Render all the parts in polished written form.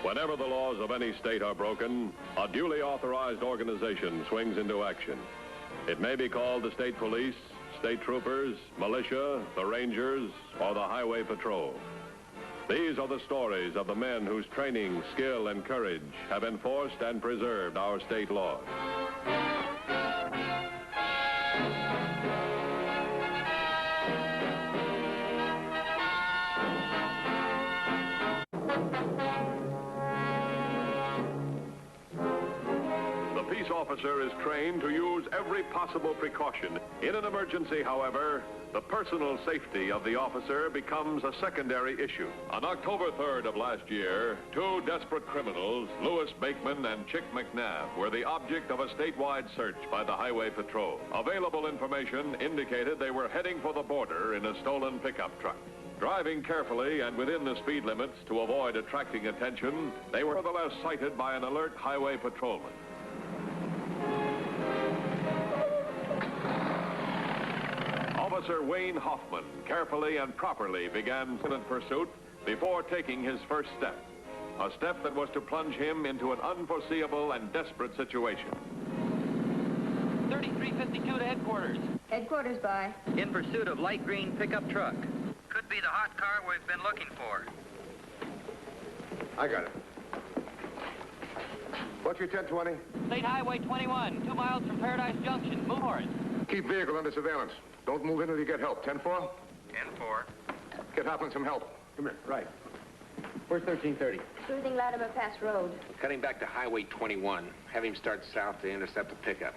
Whenever the laws of any state are broken, a duly authorized organization swings into action. It may be called the state police, state troopers, militia, the rangers, or the highway patrol. These are the stories of the men whose training, skill, and courage have enforced and preserved our state laws. The peace officer is trained to use every possible precaution. In an emergency, however, the personal safety of the officer becomes a secondary issue. On October 3rd of last year, two desperate criminals, Louis Bakeman and Chick McNabb, were the object of a statewide search by the Highway Patrol. Available information indicated they were heading for the border in a stolen pickup truck. Driving carefully and within the speed limits to avoid attracting attention, they were nevertheless sighted by an alert highway patrolman. Officer Wayne Hoffman carefully and properly began pursuit before taking his first step, a step that was to plunge him into an unforeseeable and desperate situation. 3352 to headquarters. Headquarters, by. In pursuit of light green pickup truck. Could be the hot car we've been looking for. I got it. What's your 1020? State Highway 21, 2 miles from Paradise Junction. Move for it. Keep vehicle under surveillance. Don't move in until you get help. 10-4? 10-4. Get Hoffman some help. Come here. Right. Where's 1330? Cruising Latimer Pass Road. Cutting back to Highway 21. Have him start south to intercept the pickup.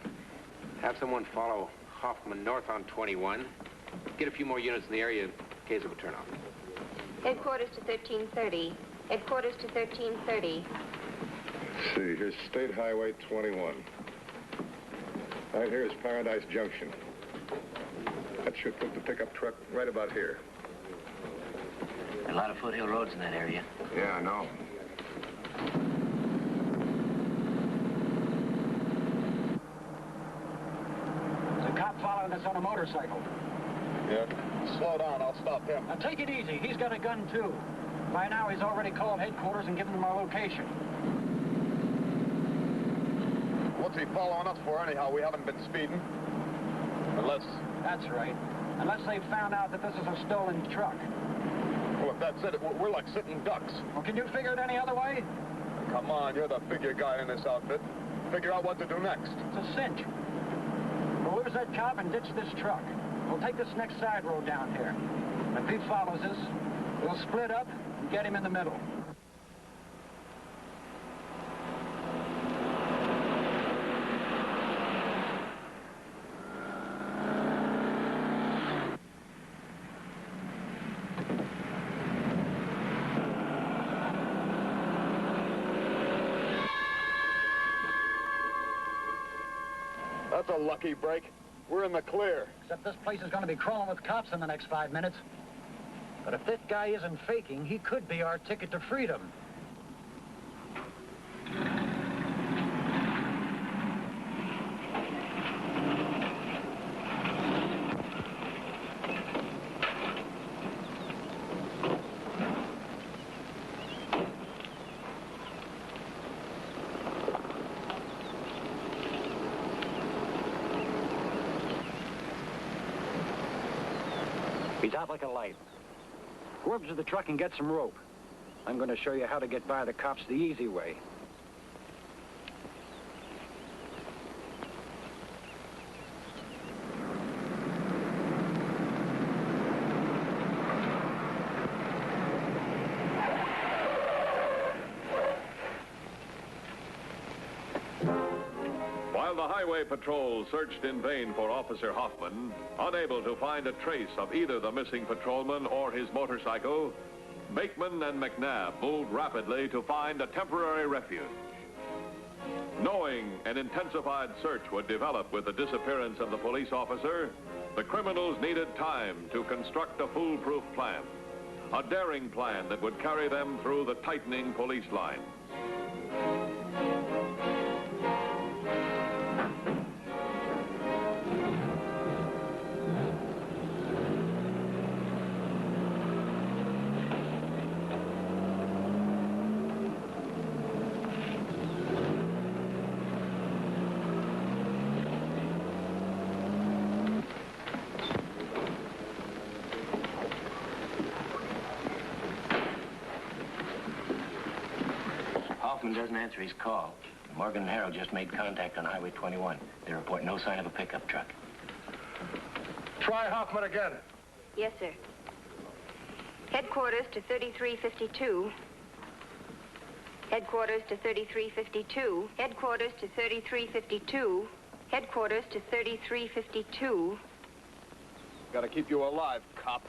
Have someone follow Hoffman north on 21. Get a few more units in the area in case of a turnoff. Headquarters to 1330. Headquarters to 1330. Let's see, here's State Highway 21. Right here is Paradise Junction. That should put the pickup truck right about here. A lot of foothill roads in that area. Yeah, I know. There's a cop following us on a motorcycle. Yeah. Slow down, I'll stop him. Now take it easy. He's got a gun, too. By now, he's already called headquarters and given them our location. What's he following us for anyhow? We haven't been speeding. Unless... That's right. Unless they've found out that this is a stolen truck. Well, if that's it, we're like sitting ducks. Well, can you figure it any other way? Come on, you're the figure guy in this outfit. Figure out what to do next. It's a cinch. We'll lose that cop and ditch this truck. We'll take this next side road down here. If he follows us, we'll split up and get him in the middle. That's a lucky break. We're in the clear. Except this place is going to be crawling with cops in the next 5 minutes. But if this guy isn't faking, he could be our ticket to freedom. He's out like a light. Go up to the truck and get some rope. I'm going to show you how to get by the cops the easy way. While the highway patrol searched in vain for Officer Hoffman, unable to find a trace of either the missing patrolman or his motorcycle, Bakeman and McNabb moved rapidly to find a temporary refuge. Knowing an intensified search would develop with the disappearance of the police officer, the criminals needed time to construct a foolproof plan, a daring plan that would carry them through the tightening police lines. Hoffman doesn't answer his call. Morgan and Harold just made contact on Highway 21. They report no sign of a pickup truck. Try Hoffman again. Yes, sir. Headquarters to 3352. Headquarters to 3352. Headquarters to 3352. Headquarters to 3352. Gotta keep you alive, cop.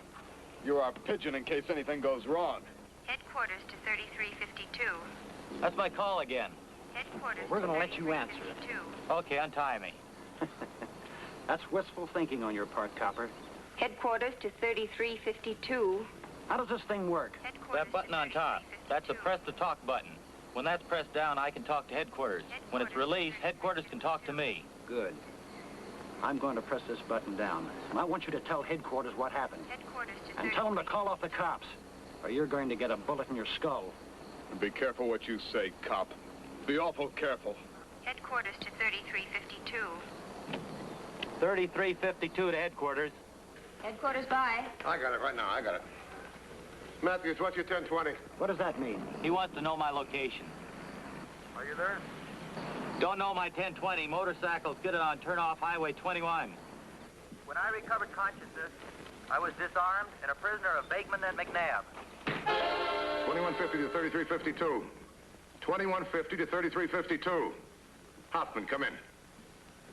You're our pigeon in case anything goes wrong. Headquarters to 3352. That's my call again. Headquarters We're gonna to let you answer it. 3352. Okay, untie me. That's wistful thinking on your part, Copper. Headquarters to 3352. How does this thing work? Headquarters That button to on top, that's the 3352. press to talk button. When that's pressed down, I can talk to headquarters. When it's released, headquarters can talk to me. Good. I'm going to press this button down, and I want you to tell headquarters what happened. Headquarters to And tell them to call off the cops, or you're going to get a bullet in your skull. And be careful what you say, cop. Be awful careful. Headquarters to 3352. 3352 to headquarters. Headquarters by. I got it right now. I got it. Matthews, what's your 1020? What does that mean? He wants to know my location. Are you there? Don't know my 1020. Motorcycle skidded on turnoff Highway 21. When I recovered consciousness, I was disarmed and a prisoner of Bakeman and McNabb. 2150 to 3352. 2150 to 3352. Hoffman, come in.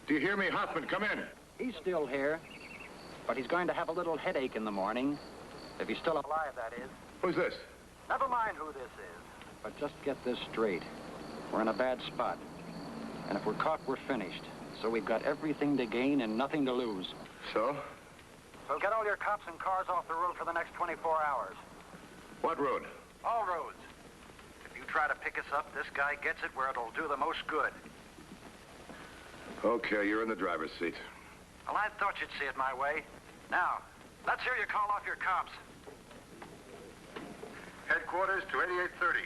Do you hear me? Hoffman, come in. He's still here, but he's going to have a little headache in the morning. If he's still alive, that is. Who's this? Never mind who this is. But just get this straight. We're in a bad spot. And if we're caught, we're finished. So we've got everything to gain and nothing to lose. So? So get all your cops and cars off the road for the next 24 hours. What road? All roads. If you try to pick us up, this guy gets it where it'll do the most good. Okay, you're in the driver's seat. Well, I thought you'd see it my way. Now, let's hear you call off your cops. Headquarters to 8830.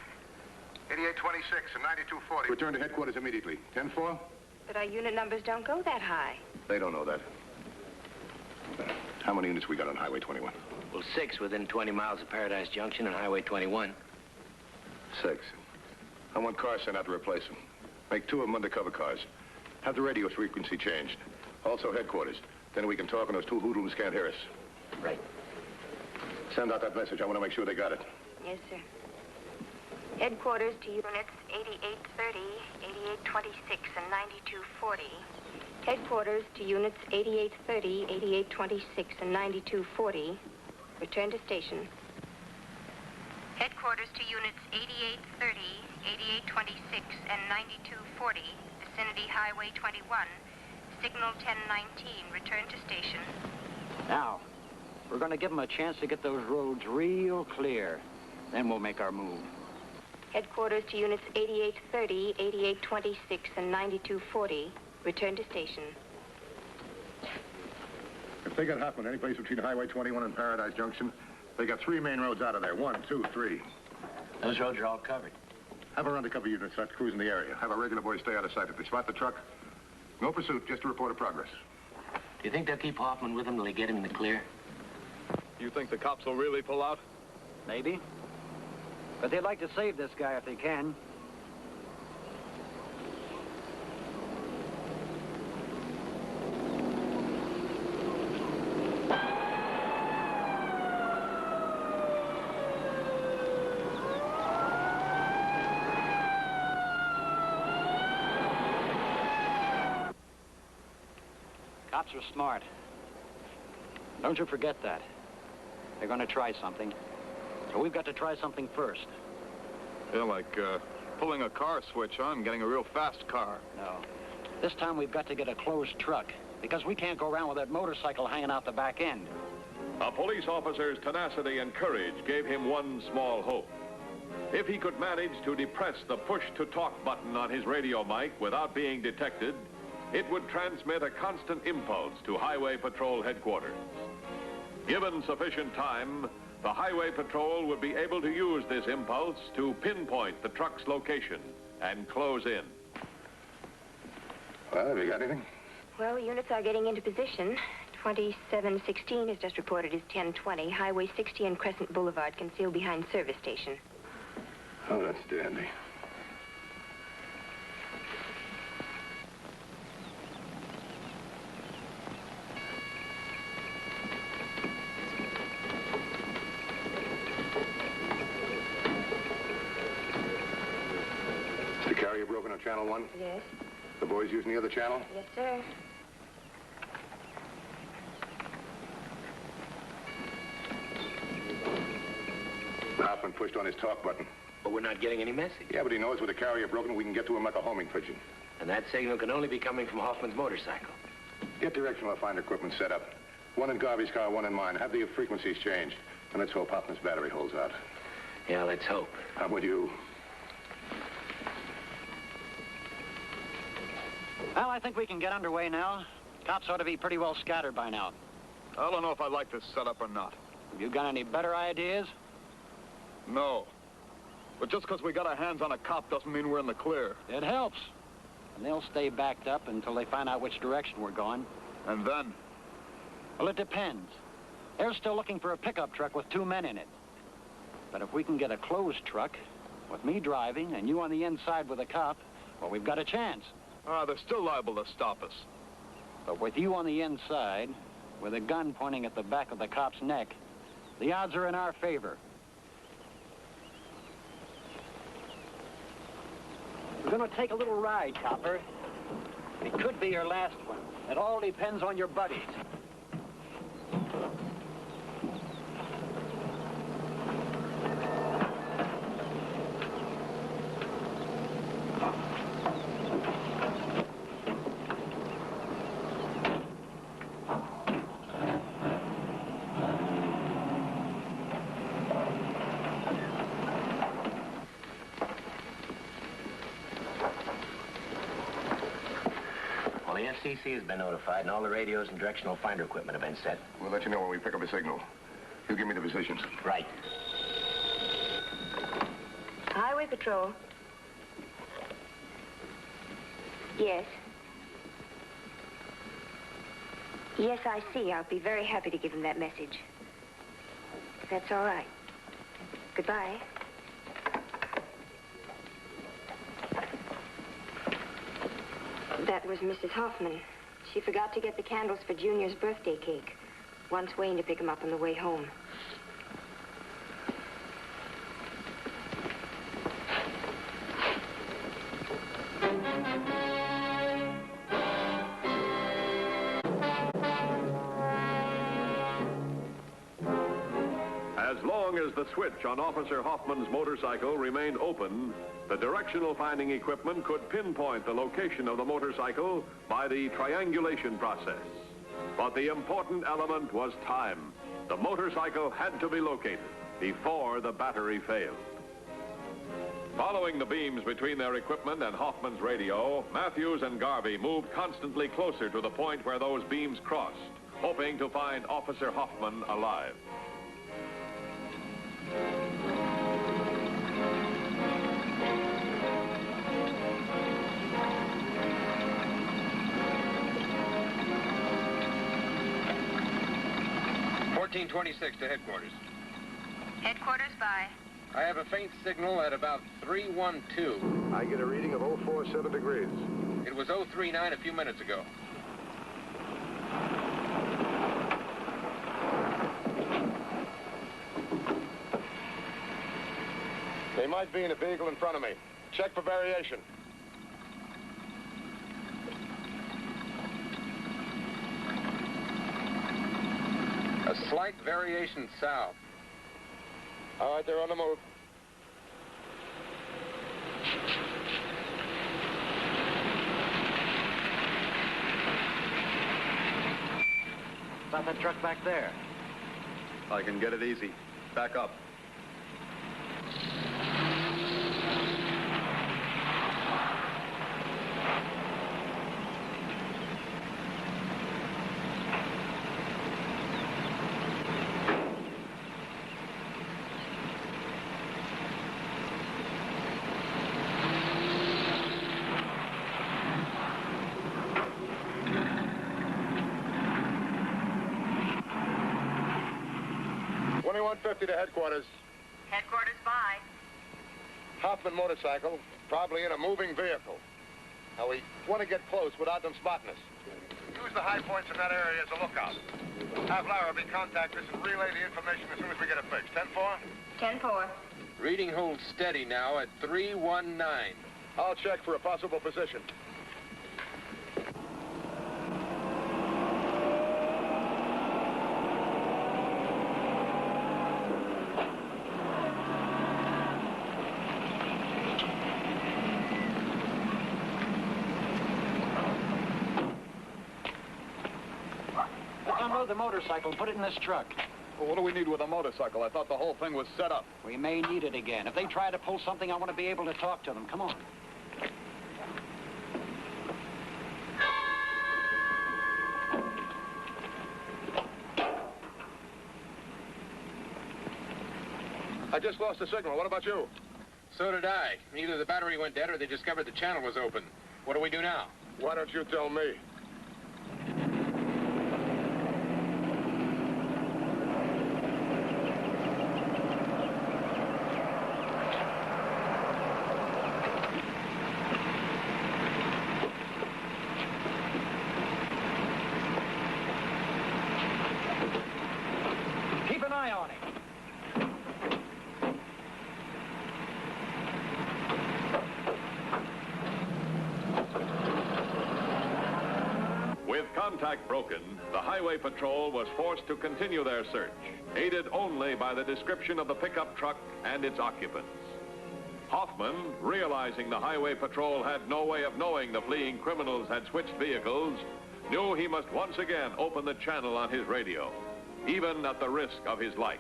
8826 and 9240. Return to headquarters immediately. 10-4? But our unit numbers don't go that high. They don't know that. How many units we got on Highway 21? Well, 6 within 20 miles of Paradise Junction and Highway 21. 6. I want cars sent out to replace them. Make 2 of them undercover cars. Have the radio frequency changed. Also headquarters. Then we can talk and those 2 hoodlums can't hear us. Right. Send out that message. I want to make sure they got it. Yes, sir. Headquarters to units 8830, 8826, and 9240. Headquarters to units 8830, 8826, and 9240. Return to station. Headquarters to units 8830, 8826, and 9240. Vicinity Highway 21. Signal 1019. Return to station. Now, we're going to give them a chance to get those roads real clear. Then we'll make our move. Headquarters to units 8830, 8826, and 9240. Return to station. If they got Hoffman any place between Highway 21 and Paradise Junction, they got 3 main roads out of there. 1, 2, 3. Those roads are all covered. Have our undercover unit start cruising the area. Have our regular boys stay out of sight. If they spot the truck, no pursuit, just a report of progress. Do you think they'll keep Hoffman with them till they get him in the clear? You think the cops will really pull out? Maybe. But they'd like to save this guy if they can. Cops are smart. Don't you forget that. They're going to try something. So we've got to try something first. Yeah, like pulling a car switch on and getting a real fast car. No. This time we've got to get a closed truck, because we can't go around with that motorcycle hanging out the back end. A police officer's tenacity and courage gave him one small hope. If he could manage to depress the push-to-talk button on his radio mic without being detected, it would transmit a constant impulse to Highway Patrol headquarters. Given sufficient time, the Highway Patrol would be able to use this impulse to pinpoint the truck's location and close in. Well, have you got anything? Well, the units are getting into position. 2716 is just reported as 1020. Highway 60 and Crescent Boulevard concealed behind service station. Oh, that's dandy. Is the carrier broken on channel 1? Yes. The boys using the other channel? Yes, sir. Hoffman pushed on his talk button. But we're not getting any message. Yeah, but he knows with the carrier broken, we can get to him like a homing pigeon. And that signal can only be coming from Hoffman's motorcycle. Get directional finder equipment set up. One in Garvey's car, one in mine. Have the frequencies changed. And let's hope Hoffman's battery holds out. Yeah, let's hope. I'm with you. Well, I think we can get underway now. Cops ought to be pretty well scattered by now. I don't know if I like this setup or not. You got any better ideas? No. But just because we got our hands on a cop doesn't mean we're in the clear. It helps. And they'll stay backed up until they find out which direction we're going. And then? Well, it depends. They're still looking for a pickup truck with 2 men in it. But if we can get a closed truck, with me driving and you on the inside with a cop, well, we've got a chance. They're still liable to stop us. But with you on the inside, with a gun pointing at the back of the cop's neck, the odds are in our favor. We're going to take a little ride, Copper. It could be your last one. It all depends on your buddies. The FCC has been notified, and all the radios and directional finder equipment have been set. We'll let you know when we pick up a signal. You give me the positions. Right. Highway Patrol. Yes. Yes, I see. I'll be very happy to give him that message. That's all right. Goodbye. That was Mrs. Hoffman. She forgot to get the candles for Junior's birthday cake. Wants Wayne to pick him up on the way home. As long as the switch on Officer Hoffman's motorcycle remained open, the directional finding equipment could pinpoint the location of the motorcycle by the triangulation process. But the important element was time. The motorcycle had to be located before the battery failed. Following the beams between their equipment and Hoffman's radio, Matthews and Garvey moved constantly closer to the point where those beams crossed, hoping to find Officer Hoffman alive. .26 to headquarters. Headquarters by? I have a faint signal at about 312. I get a reading of 047 degrees. It was 039 a few minutes ago. They might be in a vehicle in front of me. Check for variation. A slight variation south. All right, they're on the move. Stop that truck back there. I can get it easy. Back up. 2150 to headquarters. Headquarters by. Hoffman motorcycle, probably in a moving vehicle. Now, we want to get close without them spotting us. Use the high points in that area as a lookout. Have Larrabee contact us and relay the information as soon as we get it fixed. 10-4? 10-4. Reading holds steady now at 319. I'll check for a possible position. Let's unload the motorcycle and put it in this truck. Well, what do we need with a motorcycle? I thought the whole thing was set up. We may need it again. If they try to pull something, I want to be able to talk to them. Come on. I just lost the signal. What about you? So did I. Either the battery went dead or they discovered the channel was open. What do we do now? Why don't you tell me? Keep an eye on it. With contact broken, the Highway Patrol was forced to continue their search, aided only by the description of the pickup truck and its occupants. Hoffman, realizing the Highway Patrol had no way of knowing the fleeing criminals had switched vehicles, knew he must once again open the channel on his radio, even at the risk of his life.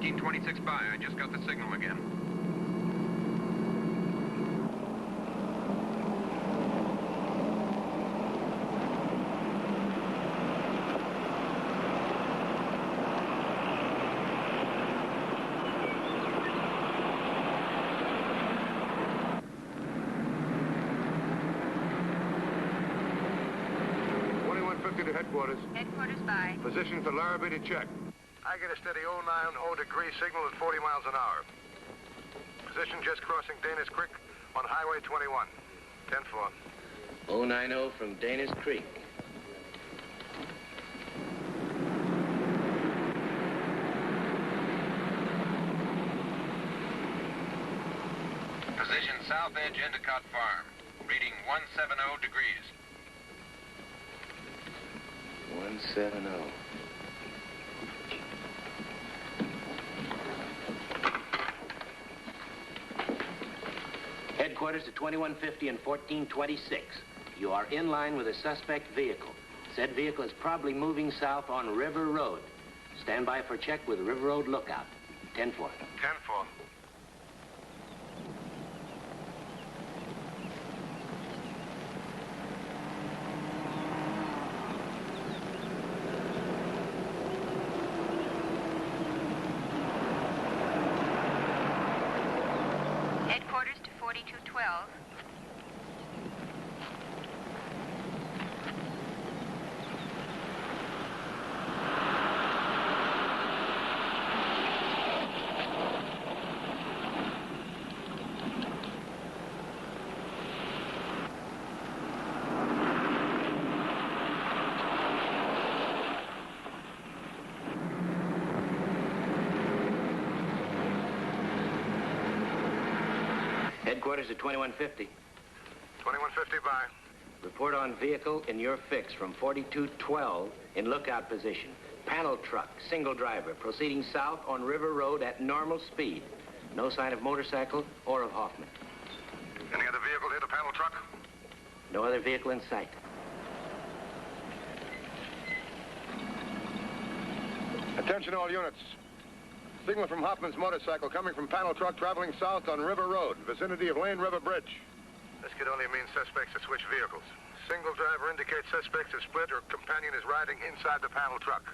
.26 by. I just got the signal again. To headquarters. Headquarters by. Position for Larrabee to check. I get a steady 090 degree signal at 40 miles an hour. Position just crossing Dana's Creek on Highway 21. 10-4. 090 from Dana's Creek. Position south edge Endicott Farm. Reading 170 degrees. 170. Headquarters to 2150 and 1426. You are in line with a suspect vehicle. Said vehicle is probably moving south on River Road. Stand by for check with River Road Lookout. 10-4. 10-4. Headquarters to 4212. Headquarters at 2150. 2150 by. Report on vehicle in your fix from 4212 in lookout position. Panel truck, single driver, proceeding south on River Road at normal speed. No sign of motorcycle or of Hoffman. Any other vehicle panel truck? No other vehicle in sight. Attention all units. Signal from Hoffman's motorcycle coming from panel truck traveling south on River Road, vicinity of Lane River Bridge. This could only mean suspects have switched vehicles. Single driver indicates suspects have split or companion is riding inside the panel truck.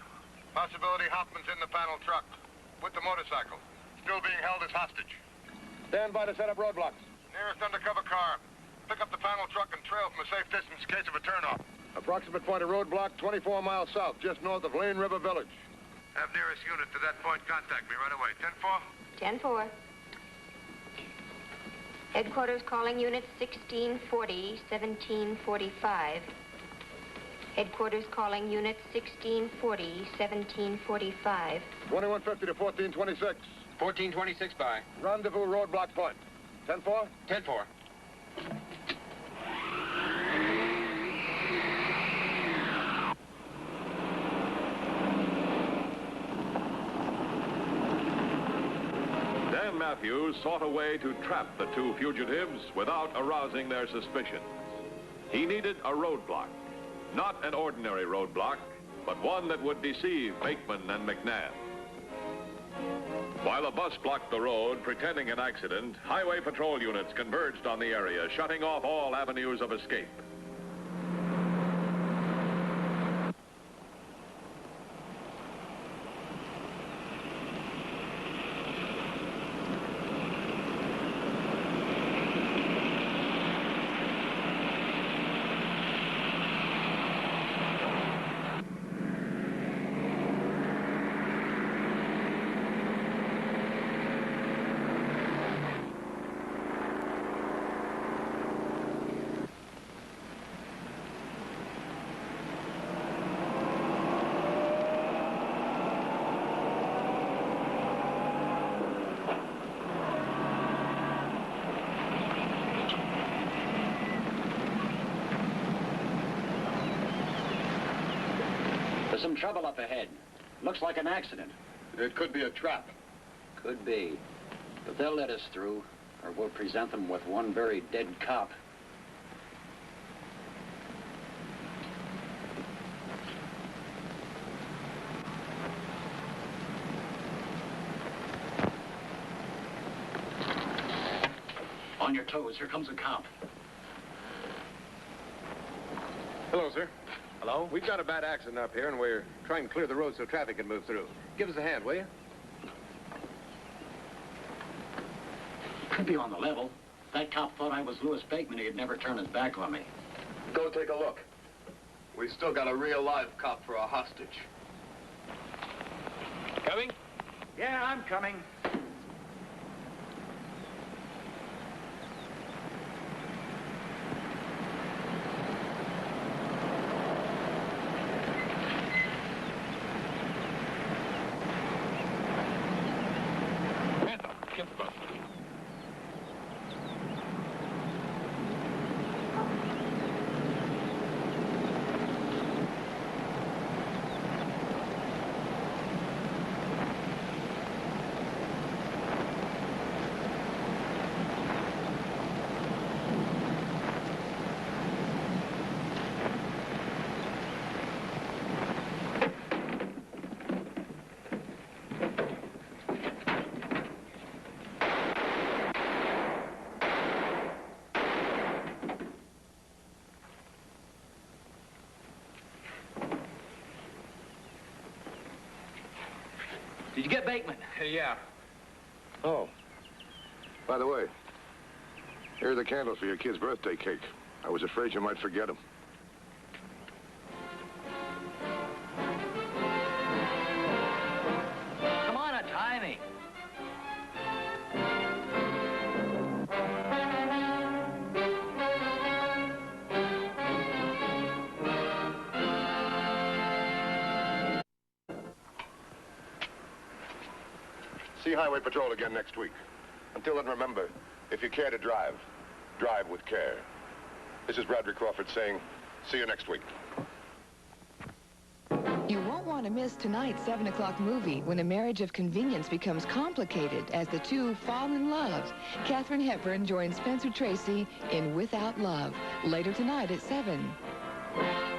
Possibility Hoffman's in the panel truck with the motorcycle, still being held as hostage. Stand by to set up roadblocks. Nearest undercover car. Pick up the panel truck and trail from a safe distance in case of a turnoff. Approximate point of roadblock 24 miles south, just north of Lane River Village. Have nearest unit to that point contact me right away. 10-4? 10-4. Headquarters calling units 1640, 1745. Headquarters calling units 1640, 1745. 2150 to 1426. 1426 by. Rendezvous roadblock point. 10-4? 10-4. Dan Matthews sought a way to trap the two fugitives without arousing their suspicions. He needed a roadblock. Not an ordinary roadblock, but one that would deceive Bateman and McNabb. While a bus blocked the road, pretending an accident, highway patrol units converged on the area, shutting off all avenues of escape. There's some trouble up ahead. Looks like an accident. It could be a trap. Could be. But they'll let us through, or we'll present them with one very dead cop. On your toes. Here comes a cop. Hello, sir. Hello? We've got a bad accident up here, and we're trying to clear the road so traffic can move through. Give us a hand, will you? Could be on the level. That cop thought I was Louis Bateman. He'd never turn his back on me. Go take a look. We still got a real live cop for a hostage. Coming? Yeah, I'm coming. Did you get Bateman? Yeah. Oh. By the way, here are the candles for your kid's birthday cake. I was afraid you might forget them. Come on, untie me. See Highway Patrol again next week. Until then, remember, if you care to drive, drive with care. This is Bradley Crawford saying, see you next week. You won't want to to miss tonight's 7 o'clock movie when a marriage of convenience becomes complicated as the two fall in love. Katharine Hepburn joins Spencer Tracy in Without Love, later tonight at 7.